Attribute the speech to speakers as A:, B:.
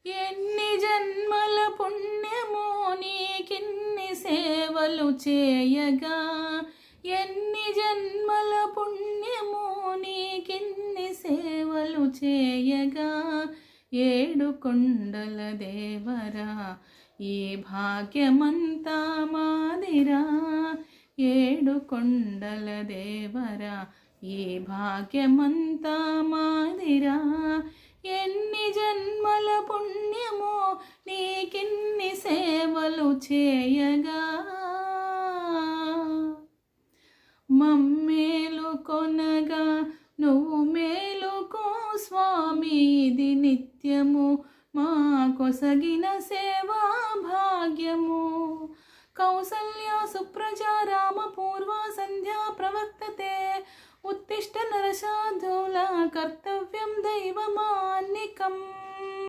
A: ఎన్ని జన్మల పుణ్యమో నీకిన్ని సేవలు చేయగా, ఎన్ని జన్మల పుణ్యమో నీకిన్ని సేవలు చేయగా, ఏడు కొండల దేవరా ఈ భాగ్యమంతా మాదిరా, ఏడు కొండల దేవరా ఈ భాగ్యమంతా మాదిరా, ఎన్ని జన్మల పుణ్యమో నీకిన్ని సేవలు చేయగా, మమ్మేలు కొనగా నువ్వు మేలుకో స్వామి, ఇది నిత్యము మా కొసగిన సేవా భాగ్యము. కౌసల్యా సుప్రజా రామ పూర్వ సంధ్యా ప్రవర్తతే, ఉత్తిష్ట నరశార్దూల కర్తవ్యం దైవమాన్నికం.